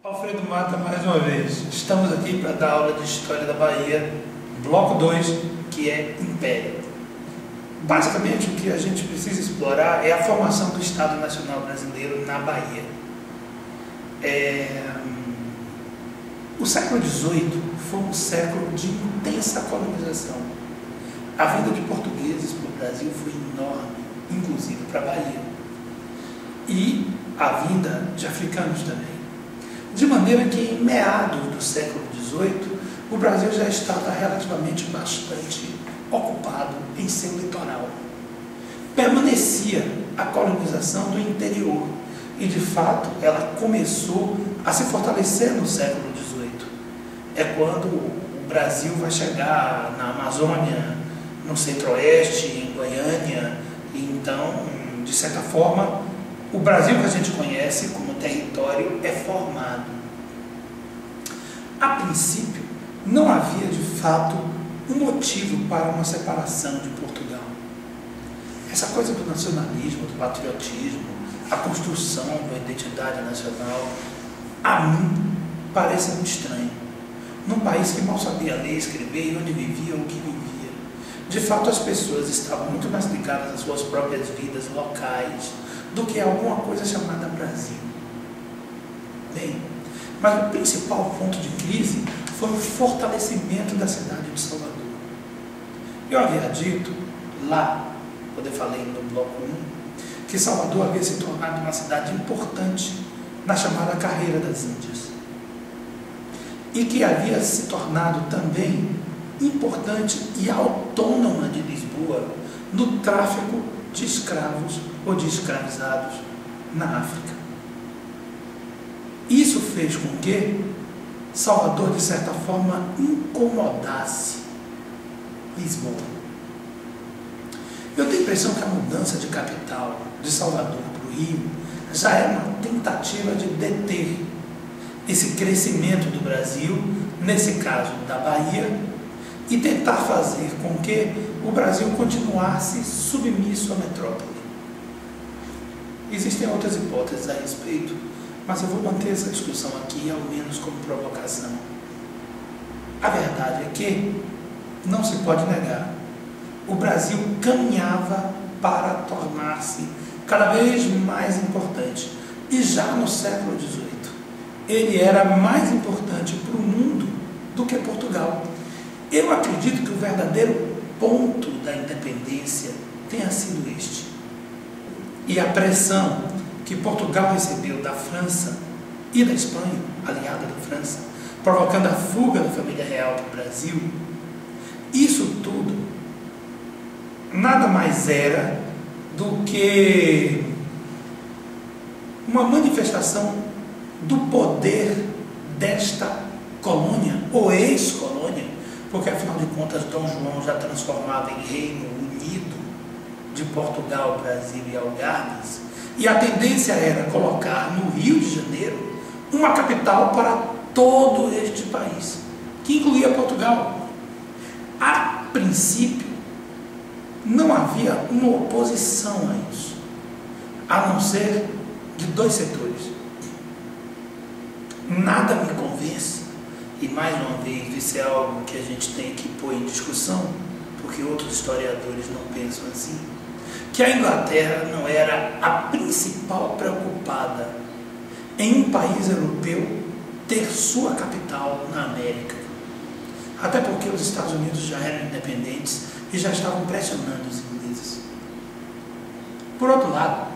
Alfredo Mata mais uma vez. Estamos aqui para dar aula de História da Bahia, bloco 2, que é Império. Basicamente, o que a gente precisa explorar é a formação do Estado Nacional Brasileiro na Bahia. O século XVIII foi um século de intensa colonização. A vinda de portugueses para o Brasil foi enorme, inclusive para a Bahia. E a vinda de africanos também. De maneira que, em meados do século XVIII, o Brasil já estava relativamente bastante ocupado em seu litoral. Permanecia a colonização do interior e, de fato, ela começou a se fortalecer no século XVIII. É quando o Brasil vai chegar na Amazônia, no Centro-Oeste, em Goiânia, e então, de certa forma, o Brasil que a gente conhece como território é formado. A princípio, não havia de fato um motivo para uma separação de Portugal. Essa coisa do nacionalismo, do patriotismo, a construção da identidade nacional, a mim parece muito estranho. Num país que mal sabia ler, escrever e onde vivia, o que vivia. De fato, as pessoas estavam muito mais ligadas às suas próprias vidas locais do que a alguma coisa chamada Brasil. Bem, mas o principal ponto de crise foi o fortalecimento da cidade de Salvador. Eu havia dito lá, quando eu falei no bloco 1, que Salvador havia se tornado uma cidade importante na chamada Carreira das Índias. E que havia se tornado também importante e autônoma de Lisboa no tráfico de escravos ou de escravizados na África. Isso fez com que Salvador, de certa forma, incomodasse Lisboa. Eu tenho a impressão que a mudança de capital de Salvador para o Rio já é uma tentativa de deter esse crescimento do Brasil, nesse caso da Bahia, e tentar fazer com que o Brasil continuasse submisso à metrópole. Existem outras hipóteses a respeito, mas eu vou manter essa discussão aqui, ao menos como provocação. A verdade é que, não se pode negar, o Brasil caminhava para tornar-se cada vez mais importante. E já no século XVIII, ele era mais importante para o mundo do que Portugal. Eu acredito que o verdadeiro ponto da independência tenha sido este. E a pressão que Portugal recebeu da França e da Espanha, aliada da França, provocando a fuga da família real para o Brasil, isso tudo nada mais era do que uma manifestação do poder desta colônia, ou ex-colônia, porque afinal de contas Dom João já transformava em Reino Unido de Portugal, Brasil e Algarves, e a tendência era colocar no Rio de Janeiro uma capital para todo este país, que incluía Portugal. A princípio, não havia uma oposição a isso, a não ser de dois setores. Nada me convence, e mais uma vez isso é algo que a gente tem que pôr em discussão, porque outros historiadores não pensam assim, que a Inglaterra não era a principal preocupada em um país europeu ter sua capital na América. Até porque os Estados Unidos já eram independentes e já estavam pressionando os ingleses. Por outro lado,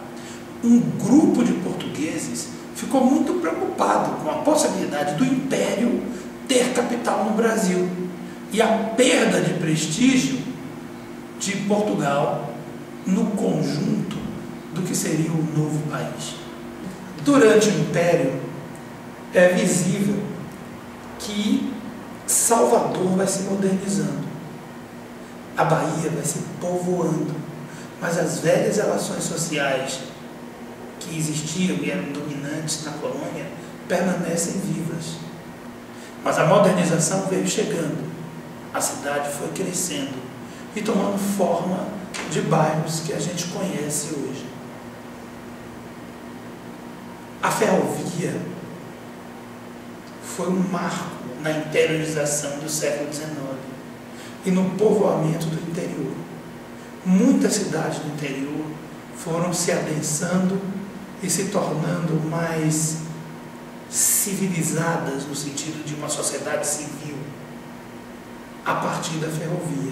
um grupo de portugueses ficou muito preocupado com a possibilidade do Império ter capital no Brasil e a perda de prestígio de Portugal no conjunto do que seria o novo país. Durante o Império, é visível que Salvador vai se modernizando, a Bahia vai se povoando, mas as velhas relações sociais que existiam e eram dominantes na colônia permanecem vivas. Mas a modernização veio chegando, a cidade foi crescendo e tomando forma de bairros que a gente conhece hoje. A ferrovia foi um marco na interiorização do século XIX e no povoamento do interior. Muitas cidades do interior foram se adensando e se tornando mais civilizadas no sentido de uma sociedade civil a partir da ferrovia.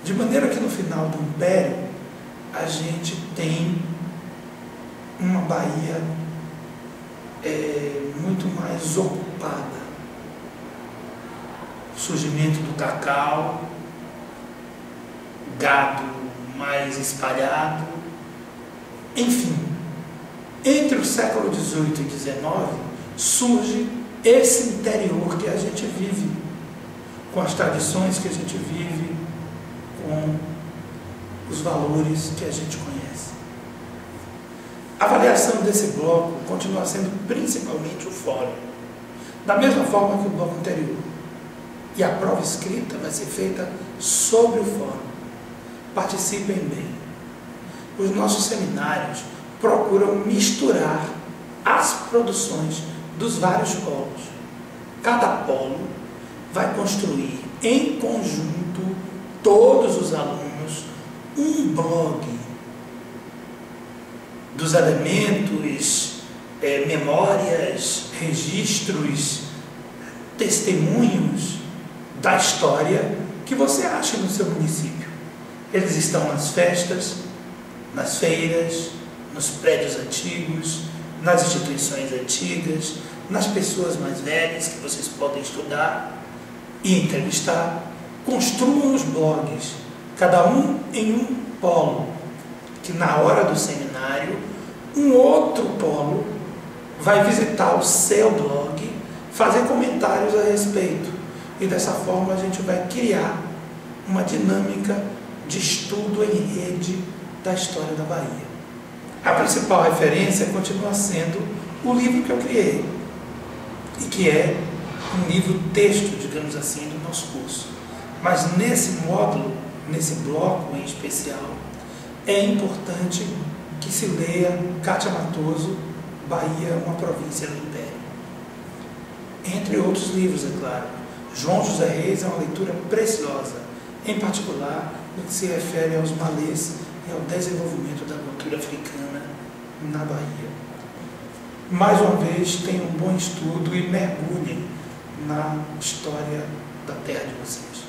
De maneira que no final do Império a gente tem uma Bahia muito mais ocupada. Surgimento do cacau, gado mais espalhado, enfim. Entre o século XVIII e XIX surge esse interior que a gente vive, com as tradições que a gente vive, com os valores que a gente conhece. A avaliação desse bloco continua sendo principalmente o fórum, da mesma forma que o bloco anterior. E a prova escrita vai ser feita sobre o fórum. Participem bem. Os nossos seminários procuram misturar as produções dos vários polos. Cada polo vai construir em conjunto, todos os alunos, um blog dos elementos, memórias, registros, testemunhos da história que você acha no seu município. Eles estão nas festas, nas feiras, nos prédios antigos, nas instituições antigas, nas pessoas mais velhas que vocês podem estudar e entrevistar. Construam os blogs, cada um em um polo, que na hora do seminário, um outro polo vai visitar o seu blog, fazer comentários a respeito. E dessa forma a gente vai criar uma dinâmica de estudo em rede da história da Bahia. A principal referência continua sendo o livro que eu criei, e que é um livro texto, digamos assim, do nosso curso. Mas nesse módulo, nesse bloco em especial, é importante que se leia Kátia Matoso, Bahia, uma província do Império. Entre outros livros, é claro. João José Reis é uma leitura preciosa, em particular no que se refere aos malês e ao desenvolvimento da cultura africana na Bahia. Mais uma vez, tenham um bom estudo e mergulhem na história da terra de vocês.